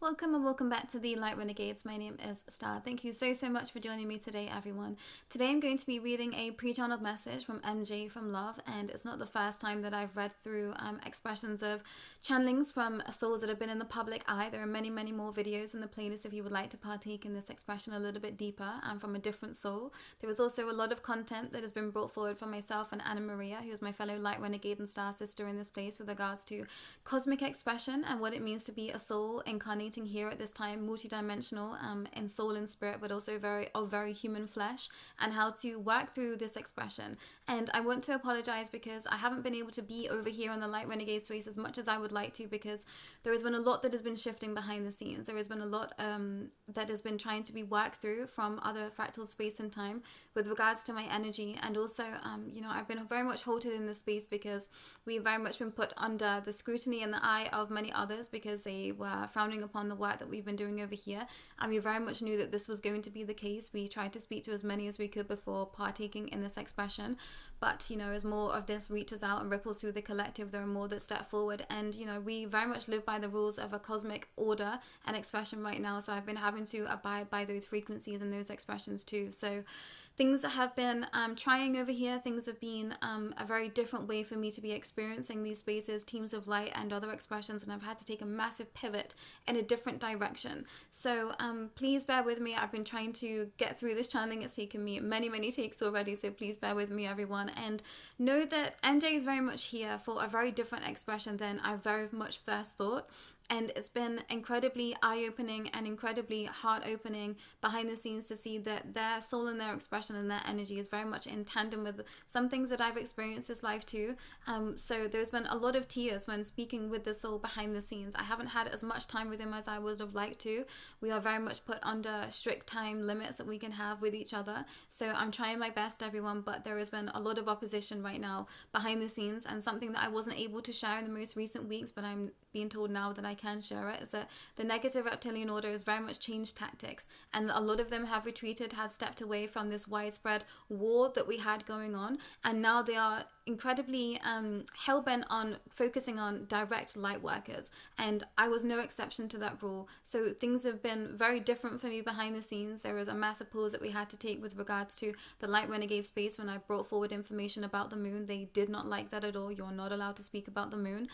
Welcome and welcome back to the Light Renegades. My name is Starr. Thank you so much for joining me today, everyone. Today I'm going to be reading a pre-channeled message from MJ from Love, and it's not the first time that I've read through expressions of channelings from souls that have been in the public eye. There are many more videos in the playlist if you would like to partake in this expression a little bit deeper and from a different soul. There is also a lot of content that has been brought forward from myself and Anna Maria, who is my fellow Light Renegade and Star sister in this place, with regards to cosmic expression and what it means to be a soul incarnated here at this time, multidimensional in soul and spirit, but also very human flesh, and how to work through this expression. And I want to apologize because I haven't been able to be over here on the Light Renegade space as much as I would like to, because there has been a lot that has been shifting behind the scenes. There has been a lot that has been trying to be worked through from other fractal space and time with regards to my energy. And also I've been very much halted in this space because we've very much been put under the scrutiny and the eye of many others, because they were frowning upon the work that we've been doing over here, and we very much knew that this was going to be the case. We tried to speak to as many as we could before partaking in this expression, but as more of this reaches out and ripples through the collective, there are more that step forward. And we very much live by the rules of a cosmic order and expression right now, so I've been having to abide by those frequencies and those expressions too. So things have been trying over here. Things have been a very different way for me to be experiencing these spaces, teams of light and other expressions, and I've had to take a massive pivot in a different direction. So please bear with me. I've been trying to get through this channeling. It's taken me many takes already, so please bear with me, everyone, and know that MJ is very much here for a very different expression than I very much first thought. And it's been incredibly eye-opening and incredibly heart-opening behind the scenes to see that their soul and their expression and their energy is very much in tandem with some things that I've experienced this life too. So there's been a lot of tears when speaking with the soul behind the scenes. I haven't had as much time with him as I would have liked to. We are very much put under strict time limits that we can have with each other. So I'm trying my best, everyone, but there has been a lot of opposition right now behind the scenes, and something that I wasn't able to share in the most recent weeks, but I'm being told now that I can share it, is that the negative reptilian order has very much changed tactics, and a lot of them have retreated, has stepped away from this widespread war that we had going on, and now they are incredibly hell-bent on focusing on direct light workers, and I was no exception to that rule. So things have been very different for me behind the scenes. There was a massive pause that we had to take with regards to the Light Renegade space when I brought forward information about the moon. They did not like that at all. You're not allowed to speak about the moon.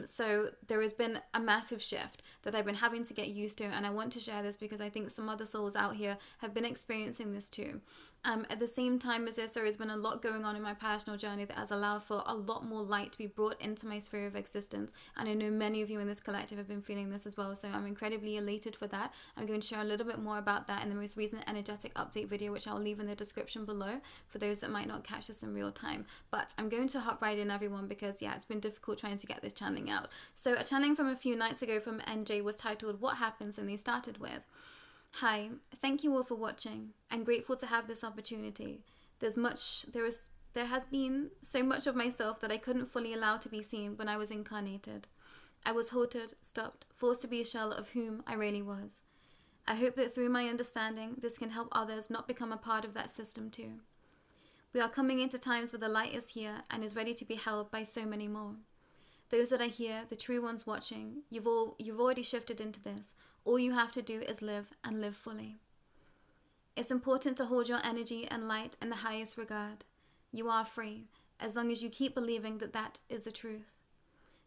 So there has been a massive shift that I've been having to get used to, and I want to share this because I think some other souls out here have been experiencing this too. At the same time as this, there has been a lot going on in my personal journey that has allowed for a lot more light to be brought into my sphere of existence, and I know many of you in this collective have been feeling this as well, so I'm incredibly elated for that. I'm going to share a little bit more about that in the most recent energetic update video, which I'll leave in the description below for those that might not catch this in real time. But I'm going to hop right in, everyone, because it's been difficult trying to get this channeling out. So a channeling from a few nights ago from NJ was titled "What Happens," and they started with, "Hi, thank you all for watching. I'm grateful to have this opportunity. There has been so much of myself that I couldn't fully allow to be seen when I was incarnated. I was halted, stopped, forced to be a shell of whom I really was. I hope that through my understanding, this can help others not become a part of that system too. We are coming into times where the light is here and is ready to be held by so many more. Those that are here, the true ones watching, you've already shifted into this. All you have to do is live, and live fully. It's important to hold your energy and light in the highest regard. You are free, as long as you keep believing that that is the truth.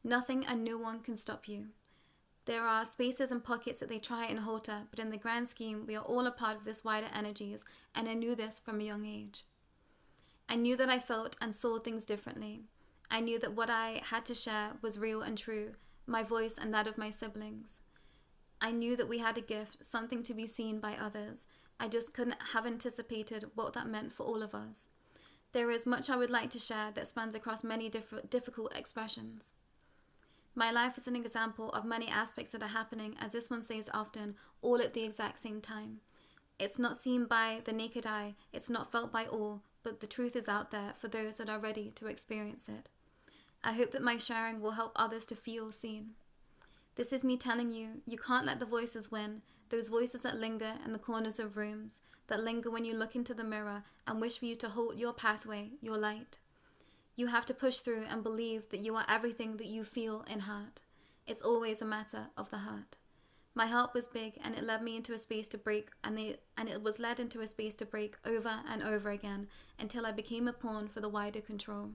Nothing and no one can stop you. There are spaces and pockets that they try and halter, but in the grand scheme, we are all a part of this wider energies, and I knew this from a young age. I knew that I felt and saw things differently. I knew that what I had to share was real and true, my voice and that of my siblings. I knew that we had a gift, something to be seen by others. I just couldn't have anticipated what that meant for all of us. There is much I would like to share that spans across many difficult expressions. My life is an example of many aspects that are happening, as this one says often, all at the exact same time. It's not seen by the naked eye, it's not felt by all, but the truth is out there for those that are ready to experience it. I hope that my sharing will help others to feel seen. This is me telling you, you can't let the voices win, those voices that linger in the corners of rooms, that linger when you look into the mirror and wish for you to hold your pathway, your light. You have to push through and believe that you are everything that you feel in heart. It's always a matter of the heart. My heart was big, and it led me into a space to break, and it was led into a space to break over and over again until I became a pawn for the wider control.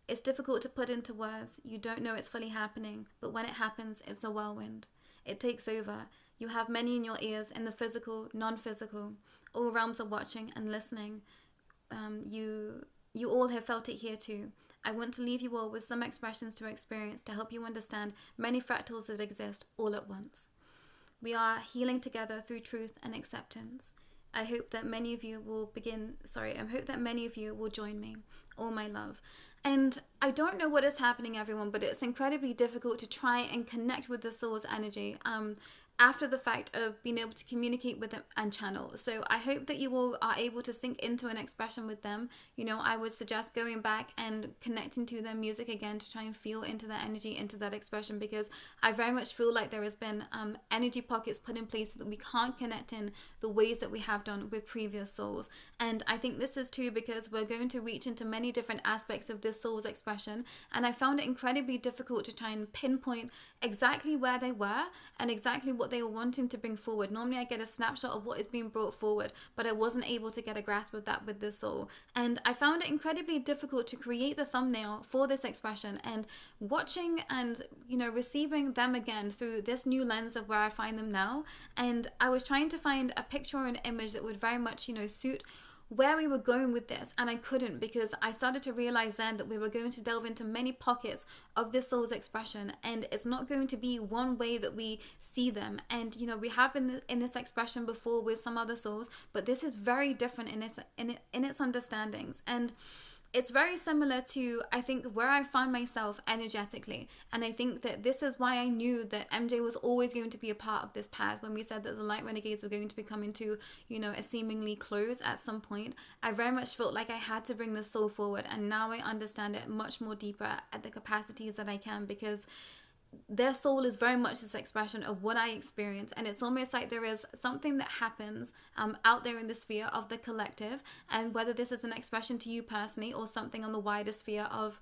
It's difficult to put into words. You don't know it's fully happening, but when it happens, it's a whirlwind. It takes over. You have many in your ears, in the physical, non-physical. All realms are watching and listening. You all have felt it here too. I want to leave you all with some expressions to experience to help you understand many fractals that exist all at once. We are healing together through truth and acceptance. I hope that many of you will join me. All my love. And I don't know what is happening, everyone, but it's incredibly difficult to try and connect with the soul's energy after the fact of being able to communicate with them and channel. So I hope that you all are able to sink into an expression with them. You know, I would suggest going back and connecting to their music again to try and feel into their energy, into that expression, because I very much feel like there has been energy pockets put in place so that we can't connect in the ways that we have done with previous souls. And I think this is too because we're going to reach into many different aspects of this soul's expression, and I found it incredibly difficult to try and pinpoint exactly where they were and exactly what they were wanting to bring forward. Normally I get a snapshot of what is being brought forward, but I wasn't able to get a grasp of that with this soul. And I found it incredibly difficult to create the thumbnail for this expression, and watching and, you know, receiving them again through this new lens of where I find them now. And I was trying to find a picture or an image that would very much, you know, suit where we were going with this, and I couldn't, because I started to realize then that we were going to delve into many pockets of this soul's expression, and it's not going to be one way that we see them. And you know, we have been in this expression before with some other souls, but this is very different in its understandings. And it's very similar to, I think, where I find myself energetically. And I think that this is why I knew that MJ was always going to be a part of this path. When we said that the Light Renegades were going to be coming to, you know, a seemingly close at some point, I very much felt like I had to bring the soul forward. And now I understand it much more deeper at the capacities that I can, because their soul is very much this expression of what I experience. And it's almost like there is something that happens out there in the sphere of the collective, and whether this is an expression to you personally or something on the wider sphere of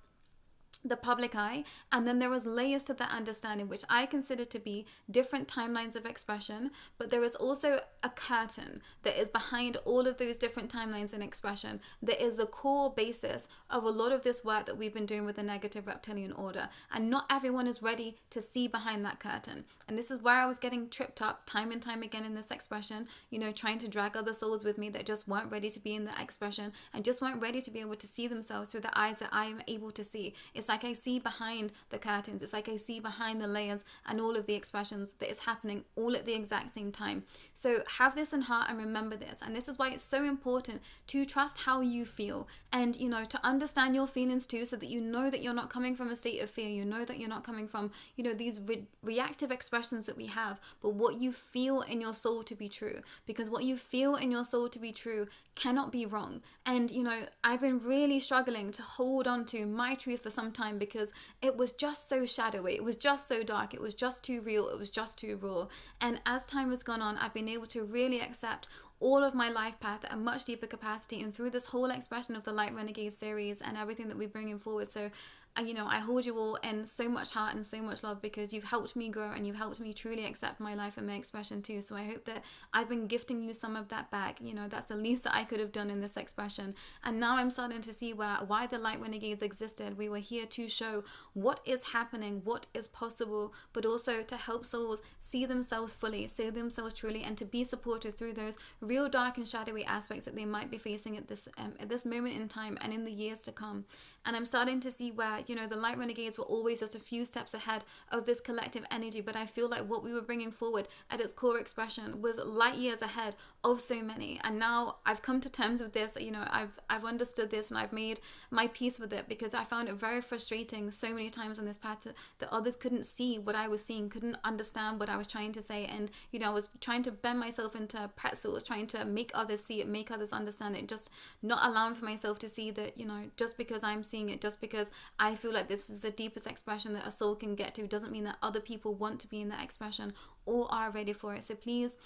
the public eye. And then there was layers to that understanding, which I consider to be different timelines of expression, but there is also a curtain that is behind all of those different timelines and expression that is the core basis of a lot of this work that we've been doing with the negative reptilian order. And not everyone is ready to see behind that curtain, and this is where I was getting tripped up time and time again in this expression, you know, trying to drag other souls with me that just weren't ready to be in that expression and just weren't ready to be able to see themselves through the eyes that I am able to see. It's like I see behind the curtains. It's like I see behind the layers and all of the expressions that is happening all at the exact same time. So have this in heart and remember this. And this is why it's so important to trust how you feel, and, you know, to understand your feelings too, so that you know that you're not coming from a state of fear. You know that you're not coming from, you know, these reactive expressions that we have, but what you feel in your soul to be true, because what you feel in your soul to be true cannot be wrong. And, you know, I've been really struggling to hold on to my truth for some time, because it was just so shadowy, it was just so dark, it was just too real, it was just too raw. And as time has gone on, I've been able to really accept all of my life path at a much deeper capacity, and through this whole expression of the Light Renegades series and everything that we're bringing forward. So you know, I hold you all in so much heart and so much love, because you've helped me grow and you've helped me truly accept my life and my expression too. So I hope that I've been gifting you some of that back. You know, that's the least that I could have done in this expression. And now I'm starting to see why the Light Renegades existed. We were here to show what is happening, what is possible, but also to help souls see themselves fully, see themselves truly, and to be supported through those real dark and shadowy aspects that they might be facing at this moment in time and in the years to come. And I'm starting to see where, you know, the Light Renegades were always just a few steps ahead of this collective energy, but I feel like what we were bringing forward at its core expression was light years ahead of so many. And now I've come to terms with this. You know, I've understood this and I've made my peace with it, because I found it very frustrating so many times on this path that others couldn't see what I was seeing, couldn't understand what I was trying to say. And, you know, I was trying to bend myself into pretzels, trying to make others see it, make others understand it, just not allowing for myself to see that, you know, just because I'm seeing it, just because I feel like this is the deepest expression that a soul can get to, doesn't mean that other people want to be in that expression or are ready for it. So please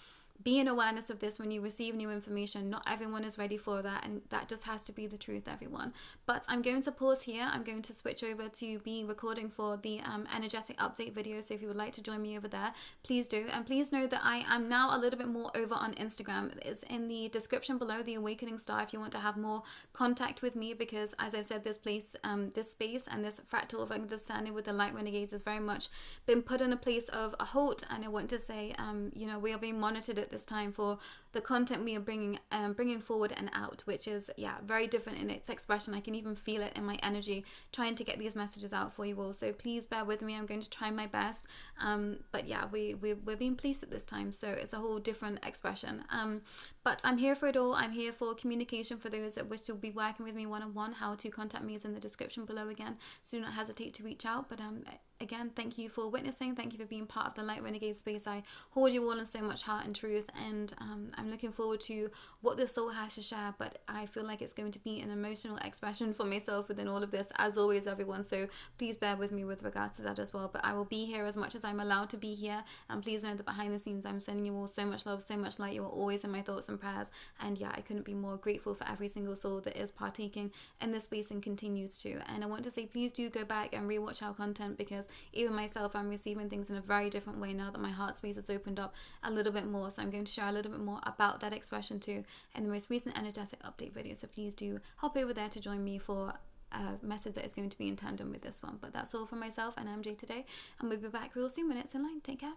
be in awareness of this when you receive new information. Not everyone is ready for that, and that just has to be the truth, everyone. But I'm going to pause here. I'm going to switch over to be recording for the energetic update video. So if you would like to join me over there, please do. And please know that I am now a little bit more over on Instagram. It's in the description below, the Awakening Star, if you want to have more contact with me, because as I've said, this place, this space and this fractal of understanding with the Light Renegades has very much been put in a place of a halt. And I want to say, you know, we are being monitored at this time for the content we are bringing forward and out, which is very different in its expression. I can even feel it in my energy trying to get these messages out for you all, so please bear with me. I'm going to try my best, but yeah, we're being pleased at this time, so it's a whole different expression, but I'm here for it all. I'm here for communication. For those that wish to be working with me one-on-one, how to contact me is in the description below again, so do not hesitate to reach out. But again, thank you for witnessing. Thank you for being part of the Light Renegade space. I hold you all in so much heart and truth, and I'm looking forward to what the soul has to share. But I feel like it's going to be an emotional expression for myself within all of this, as always, everyone. So please bear with me with regards to that as well. But I will be here as much as I'm allowed to be here. And please know that behind the scenes, I'm sending you all so much love, so much light. You are always in my thoughts and prayers. And yeah, I couldn't be more grateful for every single soul that is partaking in this space and continues to. And I want to say, please do go back and rewatch our content, because even myself, I'm receiving things in a very different way now that my heart space has opened up a little bit more. So I'm going to share a little bit more about that expression too in the most recent energetic update video. So please do hop over there to join me for a message that is going to be in tandem with this one. But that's all from myself and MJ today, and we'll be back real soon when it's in line. Take care.